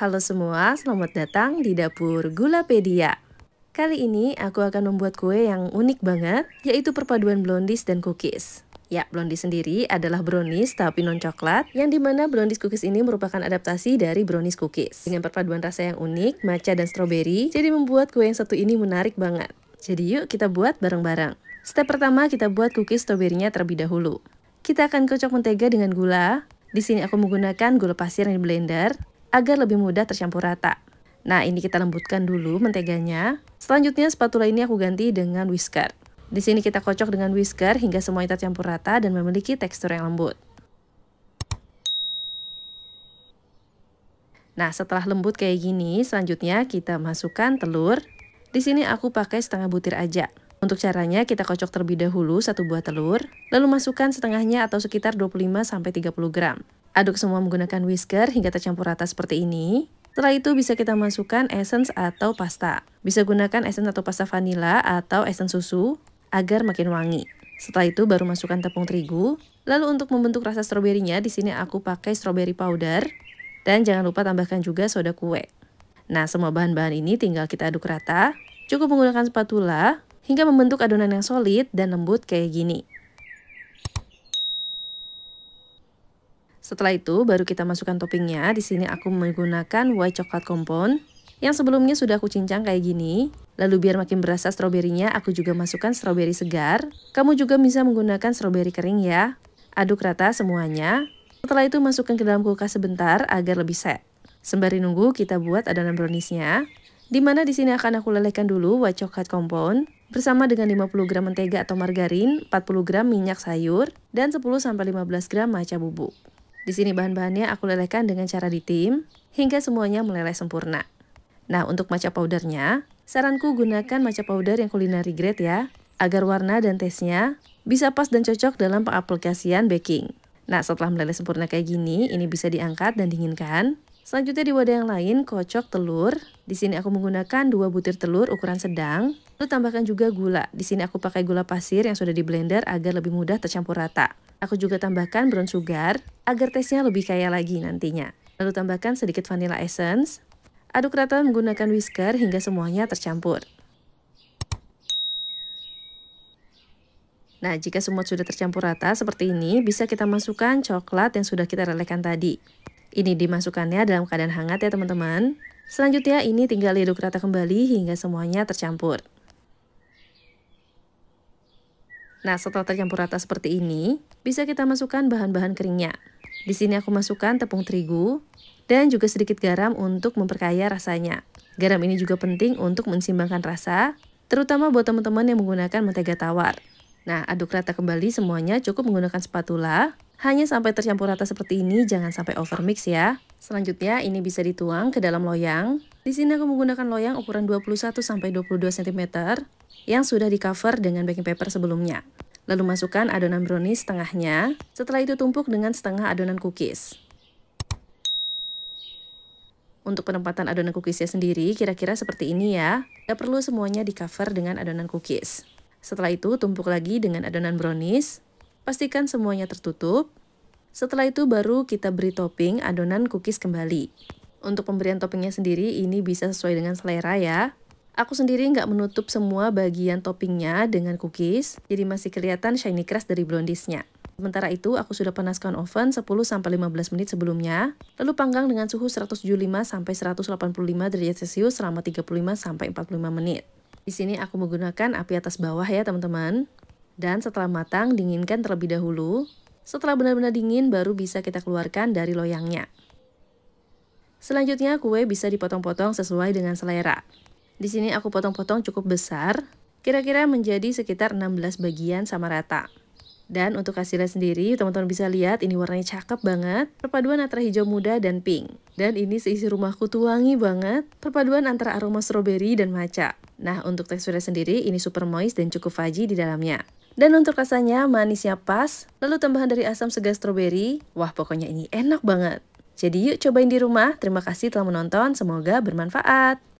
Halo semua, selamat datang di Dapur Gulapedia. Kali ini aku akan membuat kue yang unik banget, yaitu perpaduan blondies dan cookies. Ya, blondies sendiri adalah brownies tapi non coklat, yang dimana brownies cookies ini merupakan adaptasi dari brownies cookies. Dengan perpaduan rasa yang unik, matcha dan stroberi, jadi membuat kue yang satu ini menarik banget. Jadi yuk kita buat bareng-bareng. Step pertama, kita buat cookies stroberinya terlebih dahulu. Kita akan kocok mentega dengan gula. Di sini aku menggunakan gula pasir yang di blender agar lebih mudah tercampur rata. Nah, ini kita lembutkan dulu menteganya. Selanjutnya spatula ini aku ganti dengan whisker. Di sini kita kocok dengan whisker hingga semuanya tercampur rata dan memiliki tekstur yang lembut. Nah, setelah lembut kayak gini, selanjutnya kita masukkan telur. Di sini aku pakai setengah butir aja. Untuk caranya, kita kocok terlebih dahulu satu buah telur, lalu masukkan setengahnya atau sekitar 25-30 gram. Aduk semua menggunakan whisker hingga tercampur rata seperti ini. Setelah itu bisa kita masukkan essence atau pasta. Bisa gunakan essence atau pasta vanila atau essence susu agar makin wangi. Setelah itu baru masukkan tepung terigu. Lalu untuk membentuk rasa stroberinya, di sini aku pakai strawberry powder. Dan jangan lupa tambahkan juga soda kue. Nah, semua bahan-bahan ini tinggal kita aduk rata. Cukup menggunakan spatula hingga membentuk adonan yang solid dan lembut kayak gini. Setelah itu baru kita masukkan toppingnya. Di sini aku menggunakan white chocolate compound yang sebelumnya sudah aku cincang kayak gini. Lalu biar makin berasa stroberinya, aku juga masukkan stroberi segar. Kamu juga bisa menggunakan stroberi kering ya. Aduk rata semuanya. Setelah itu masukkan ke dalam kulkas sebentar agar lebih set. Sembari nunggu kita buat adonan browniesnya. Dimana di sini akan aku lelehkan dulu white chocolate compound bersama dengan 50 gram mentega atau margarin, 40 gram minyak sayur, dan 10-15 gram matcha bubuk. Di sini bahan-bahannya aku lelehkan dengan cara ditim hingga semuanya meleleh sempurna. Nah, untuk matcha powdernya, saranku gunakan matcha powder yang culinary grade ya, agar warna dan taste-nya bisa pas dan cocok dalam pengaplikasian baking. Nah, setelah meleleh sempurna kayak gini, ini bisa diangkat dan dinginkan. Selanjutnya di wadah yang lain, kocok telur. Di sini aku menggunakan 2 butir telur ukuran sedang. Lalu tambahkan juga gula. Di sini aku pakai gula pasir yang sudah di blender agar lebih mudah tercampur rata. Aku juga tambahkan brown sugar agar taste-nya lebih kaya lagi nantinya. Lalu tambahkan sedikit vanilla essence. Aduk rata menggunakan whisker hingga semuanya tercampur. Nah, jika semua sudah tercampur rata seperti ini, bisa kita masukkan coklat yang sudah kita lelehkan tadi. Ini dimasukkannya dalam keadaan hangat ya teman-teman. Selanjutnya ini tinggal diaduk rata kembali hingga semuanya tercampur. Nah, setelah tercampur rata seperti ini, bisa kita masukkan bahan-bahan keringnya. Di sini aku masukkan tepung terigu dan juga sedikit garam untuk memperkaya rasanya. Garam ini juga penting untuk menseimbangkan rasa, terutama buat teman-teman yang menggunakan mentega tawar. Nah, aduk rata kembali semuanya cukup menggunakan spatula, hanya sampai tercampur rata seperti ini, jangan sampai overmix ya. Selanjutnya ini bisa dituang ke dalam loyang. Di sini aku menggunakan loyang ukuran 21-22 cm yang sudah di cover dengan baking paper sebelumnya. Lalu masukkan adonan brownies setengahnya, setelah itu tumpuk dengan setengah adonan cookies. Untuk penempatan adonan cookiesnya sendiri kira-kira seperti ini ya. Gak perlu semuanya di cover dengan adonan cookies. Setelah itu tumpuk lagi dengan adonan brownies. Pastikan semuanya tertutup. Setelah itu baru kita beri topping adonan cookies kembali. Untuk pemberian toppingnya sendiri ini bisa sesuai dengan selera ya. Aku sendiri nggak menutup semua bagian toppingnya dengan cookies, jadi masih kelihatan shiny crust dari blondiesnya. Sementara itu aku sudah panaskan oven 10-15 menit sebelumnya, lalu panggang dengan suhu 175-185 derajat Celcius selama 35-45 menit. Di sini aku menggunakan api atas bawah ya teman-teman. Dan setelah matang, dinginkan terlebih dahulu. Setelah benar-benar dingin, baru bisa kita keluarkan dari loyangnya. Selanjutnya, kue bisa dipotong-potong sesuai dengan selera. Di sini aku potong-potong cukup besar, kira-kira menjadi sekitar 16 bagian sama rata. Dan untuk hasilnya sendiri, teman-teman bisa lihat ini warnanya cakep banget. Perpaduan antara hijau muda dan pink. Dan ini seisi rumahku tuh wangi banget. Perpaduan antara aroma stroberi dan matcha. Nah, untuk teksturnya sendiri ini super moist dan cukup fudgy di dalamnya. Dan untuk rasanya manisnya pas, lalu tambahan dari asam segar stroberi. Wah, pokoknya ini enak banget. Jadi yuk cobain di rumah. Terima kasih telah menonton, semoga bermanfaat.